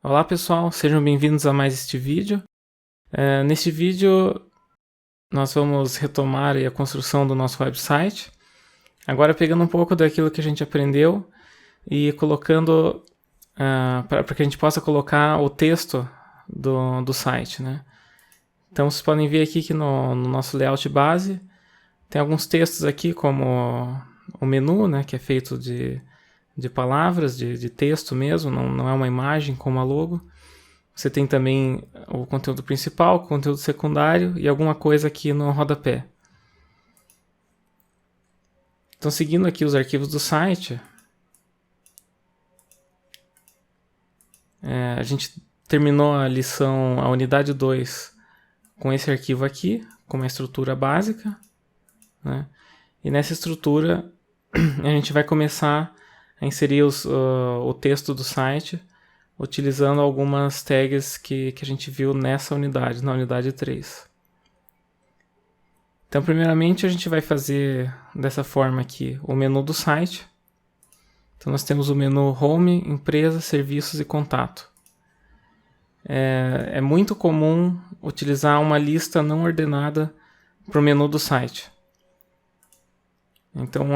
Olá pessoal, sejam bem-vindos a mais este vídeo. Neste vídeo nós vamos retomar a construção do nosso website, agora pegando um pouco daquilo que a gente aprendeu e colocando para que a gente possa colocar o texto do site, né? Então vocês podem ver aqui que no nosso layout base tem alguns textos aqui, como o menu, né, que é feito de palavras, de texto mesmo, não é uma imagem como a logo. Você tem também o conteúdo principal, o conteúdo secundário e alguma coisa aqui no rodapé. Então, seguindo aqui os arquivos do site, a gente terminou a lição, a unidade 2, com esse arquivo aqui, com uma estrutura básica, né? E nessa estrutura a gente vai começar a inserir o texto do site utilizando algumas tags que a gente viu nessa unidade, na unidade 3. Então, primeiramente, a gente vai fazer dessa forma aqui o menu do site. Então, nós temos o menu Home, Empresa, Serviços e Contato. É muito comum utilizar uma lista não ordenada para o menu do site. Então,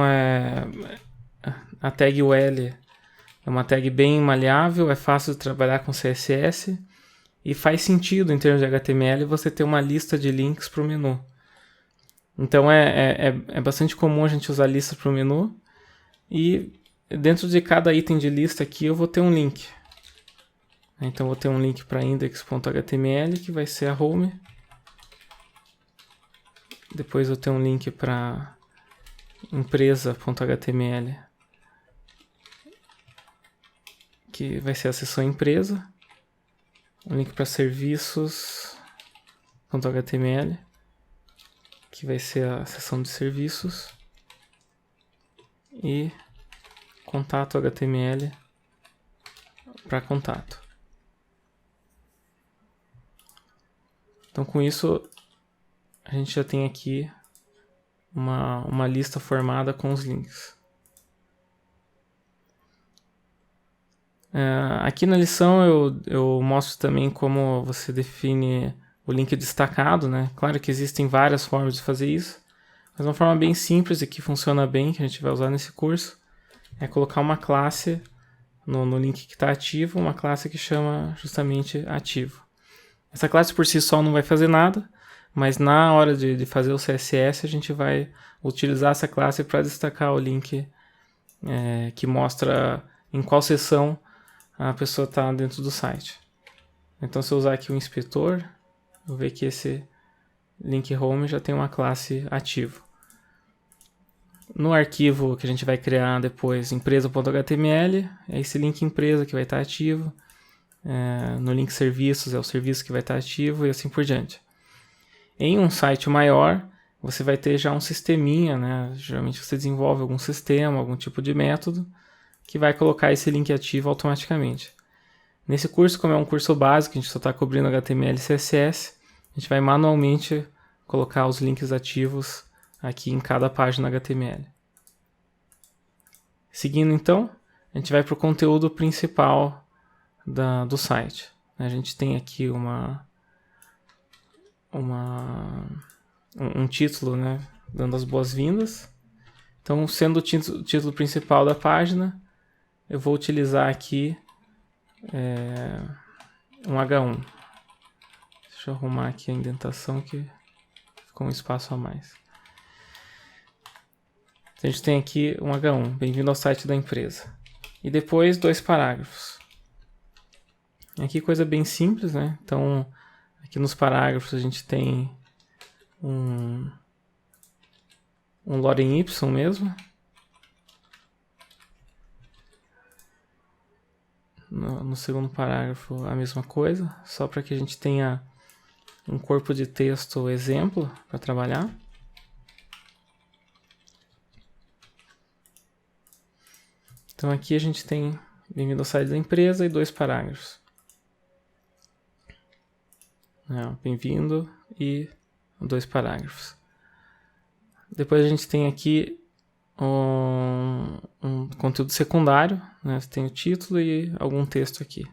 a tag UL é uma tag bem maleável, é fácil de trabalhar com CSS e faz sentido em termos de HTML você ter uma lista de links para o menu. Então é bastante comum a gente usar lista para o menu e dentro de cada item de lista aqui eu vou ter um link. Então eu vou ter um link para index.html que vai ser a home. Depois eu tenho um link para empresa.html que vai ser a seção empresa, um link para serviços.html, que vai ser a seção de serviços, e contato.html para contato. Então com isso a gente já tem aqui uma lista formada com os links. Aqui na lição eu mostro também como você define o link destacado, né? Claro que existem várias formas de fazer isso, mas uma forma bem simples e que funciona bem, que a gente vai usar nesse curso, é colocar uma classe no link que está ativo, uma classe que chama justamente ativo. Essa classe por si só não vai fazer nada, mas na hora de fazer o CSS a gente vai utilizar essa classe para destacar o link que mostra em qual seção a pessoa está dentro do site. Então se eu usar aqui o inspetor, eu vou ver que esse link home já tem uma classe ativo. No arquivo que a gente vai criar depois, empresa.html, é esse link empresa que vai estar ativo. No link serviços é o serviço que vai estar ativo e assim por diante. Em um site maior, você vai ter já um sisteminha, né? Geralmente você desenvolve algum sistema, algum tipo de método que vai colocar esse link ativo automaticamente. Nesse curso, como é um curso básico, a gente só está cobrindo HTML e CSS, a gente vai manualmente colocar os links ativos aqui em cada página HTML. Seguindo então, a gente vai para o conteúdo principal do site. A gente tem aqui um título, né, dando as boas-vindas. Então, sendo o título principal da página, eu vou utilizar aqui um H1. Deixa eu arrumar aqui a indentação que ficou um espaço a mais. Então, a gente tem aqui um H1, bem-vindo ao site da empresa. E depois 2 parágrafos. Aqui coisa bem simples, né? Então, aqui nos parágrafos a gente tem um lorem y mesmo. No segundo parágrafo a mesma coisa, só para que a gente tenha um corpo de texto exemplo para trabalhar. Então aqui a gente tem bem-vindo ao site da empresa e 2 parágrafos. Bem-vindo e 2 parágrafos. Depois a gente tem aqui um conteúdo secundário, né? Tem o título e algum texto aqui.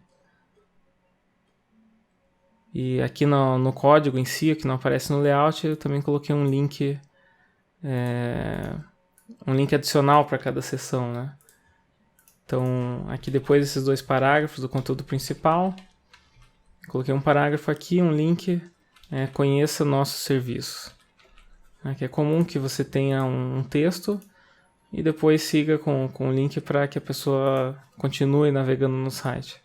E aqui no código em si, que não aparece no layout, eu também coloquei um link adicional para cada seção, né? Então, aqui depois desses 2 parágrafos do conteúdo principal, coloquei um parágrafo aqui, um link, conheça nossos serviços. Que é comum que você tenha um texto e depois siga com o link para que a pessoa continue navegando no site.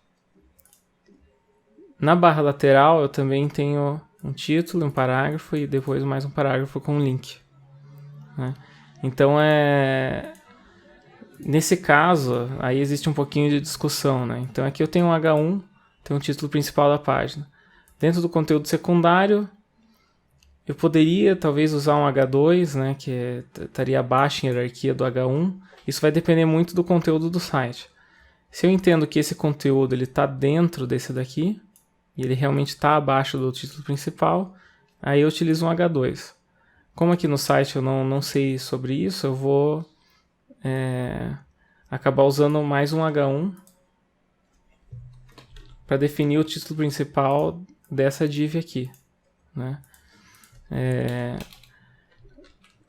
Na barra lateral eu também tenho um título, um parágrafo e depois mais um parágrafo com um link, né? Então nesse caso, aí existe um pouquinho de discussão, né? Então aqui eu tenho um H1, tenho um título principal da página. Dentro do conteúdo secundário, eu poderia talvez usar um H2, né, que estaria abaixo em hierarquia do H1. Isso vai depender muito do conteúdo do site. Se eu entendo que esse conteúdo está dentro desse daqui, e ele realmente está abaixo do título principal, aí eu utilizo um H2. Como aqui no site eu não sei sobre isso, eu vou acabar usando mais um H1 para definir o título principal dessa div aqui, né?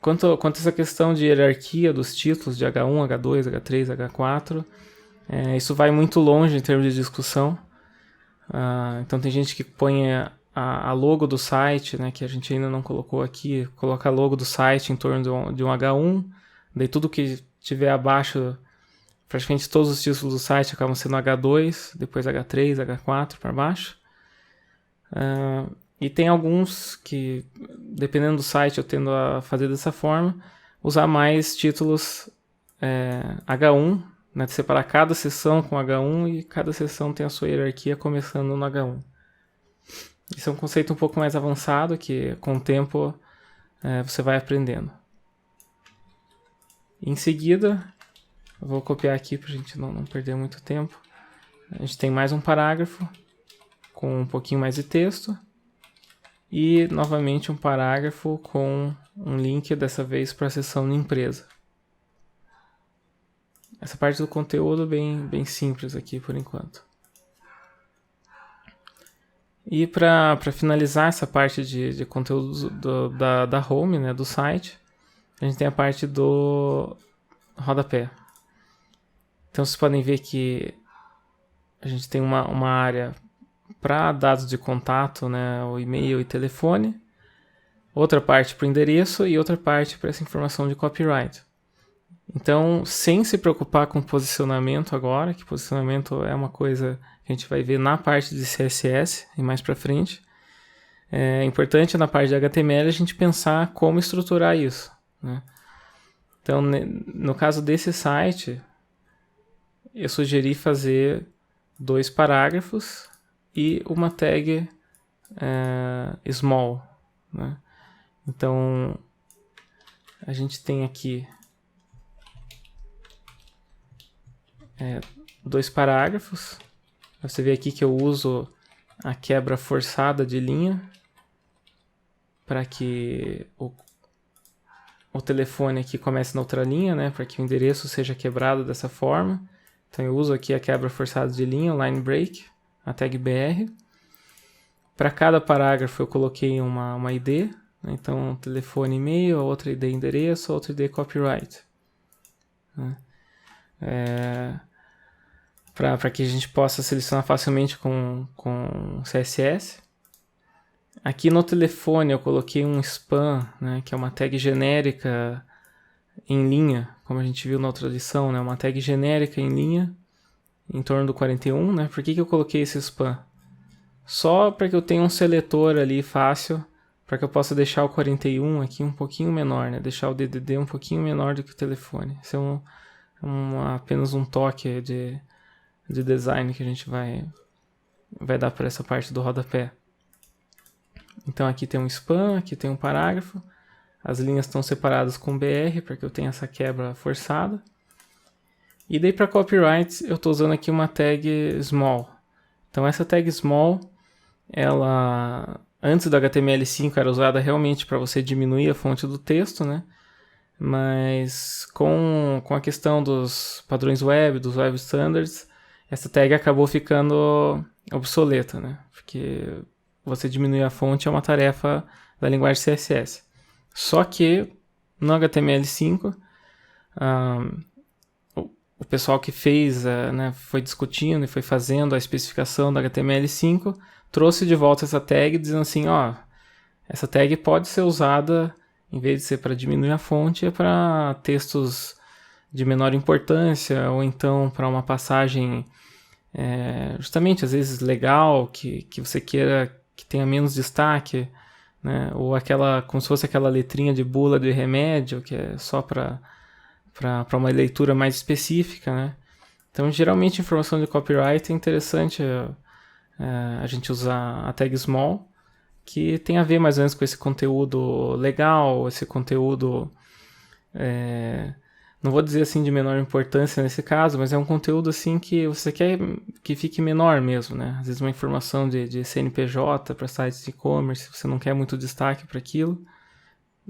Quanto a essa questão de hierarquia dos títulos de H1, H2, H3, H4, isso vai muito longe em termos de discussão. Então tem gente que põe a logo do site, né, que a gente ainda não colocou aqui, coloca a logo do site em torno de um H1, daí tudo que tiver abaixo, praticamente todos os títulos do site acabam sendo H2, depois H3, H4 para baixo. E tem alguns que, dependendo do site, eu tendo a fazer dessa forma, usar mais títulos H1, né, separar cada seção com H1 e cada seção tem a sua hierarquia começando no H1. Isso é um conceito um pouco mais avançado que com o tempo você vai aprendendo. Em seguida, eu vou copiar aqui para a gente não perder muito tempo. A gente tem mais um parágrafo com um pouquinho mais de texto e novamente um parágrafo com um link dessa vez para a seção de empresa. Essa parte do conteúdo bem simples aqui por enquanto. E para finalizar essa parte de conteúdo da home, né, do site, a gente tem a parte do rodapé. Então vocês podem ver que a gente tem uma área para dados de contato, né, o e-mail e telefone, outra parte para o endereço e outra parte para essa informação de copyright. Então, sem se preocupar com posicionamento agora, que posicionamento é uma coisa que a gente vai ver na parte de CSS e mais para frente, é importante na parte de HTML a gente pensar como estruturar isso, né? Então, no caso desse site, eu sugeri fazer 2 parágrafos e uma tag small, né? Então, a gente tem aqui 2 parágrafos. Você vê aqui que eu uso a quebra forçada de linha para que o telefone aqui comece na outra linha, né, para que o endereço seja quebrado dessa forma. Então eu uso aqui a quebra forçada de linha, o line break, a tag BR. Para cada parágrafo eu coloquei uma ID, né, então telefone e-mail, outra ID endereço, outra ID copyright, né? Para que a gente possa selecionar facilmente com CSS. Aqui no telefone eu coloquei um spam, né, que é uma tag genérica em linha, como a gente viu na outra lição, né, uma tag genérica em linha, em torno do 41. Né? Por que eu coloquei esse spam? Só para que eu tenha um seletor ali fácil, para que eu possa deixar o 41 aqui um pouquinho menor, né, deixar o DDD um pouquinho menor do que o telefone. Isso é apenas um toque de design que a gente vai dar para essa parte do rodapé. Então aqui tem um spam, aqui tem um parágrafo, as linhas estão separadas com BR para que eu tenha essa quebra forçada. E daí para copyright eu estou usando aqui uma tag small. Então essa tag small, ela antes do HTML5 era usada realmente para você diminuir a fonte do texto, né? Mas com a questão dos padrões web, dos web standards, essa tag acabou ficando obsoleta, né? Porque você diminuir a fonte é uma tarefa da linguagem CSS. Só que no HTML5, o pessoal que fez, né, foi discutindo e foi fazendo a especificação da HTML5, trouxe de volta essa tag dizendo assim, ó, essa tag pode ser usada, em vez de ser para diminuir a fonte, é para textos de menor importância, ou então para uma passagem justamente, às vezes, legal, que você queira que tenha menos destaque, né? Ou aquela, como se fosse aquela letrinha de bula de remédio, que é só para uma leitura mais específica, né? Então, geralmente, informação de copyright é interessante a gente usar a tag small, que tem a ver mais ou menos com esse conteúdo legal, esse conteúdo, não vou dizer assim de menor importância nesse caso, mas é um conteúdo assim que você quer que fique menor mesmo, né? Às vezes uma informação de CNPJ para sites de e-commerce, você não quer muito destaque para aquilo,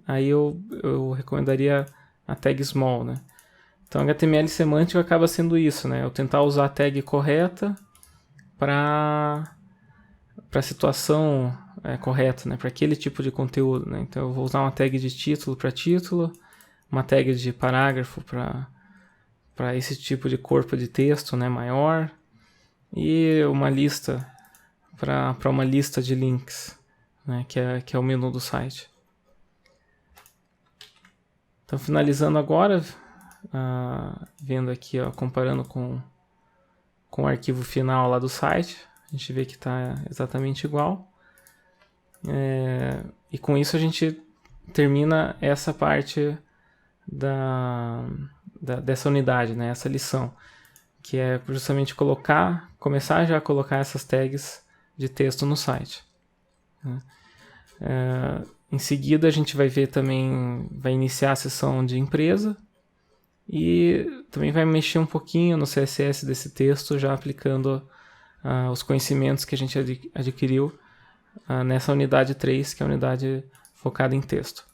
aí eu recomendaria a tag small, né? Então, HTML semântico acaba sendo isso, né? Eu tentar usar a tag correta para a situação correta, né? Para aquele tipo de conteúdo, né? Então, eu vou usar uma tag de título para título, uma tag de parágrafo para esse tipo de corpo de texto, né, maior, e uma lista para uma lista de links, né, que é o menu do site. Então, finalizando agora, vendo aqui, ó, comparando com o arquivo final lá do site, a gente vê que está exatamente igual. E com isso a gente termina essa parte dessa unidade, né, essa lição, que é justamente começar já a colocar essas tags de texto no site, né. Em seguida a gente vai ver também, vai iniciar a seção de empresa e também vai mexer um pouquinho no CSS desse texto, já aplicando os conhecimentos que a gente adquiriu nessa unidade 3, que é a unidade focada em texto.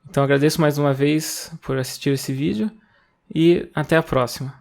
Então agradeço mais uma vez por assistir esse vídeo e até a próxima.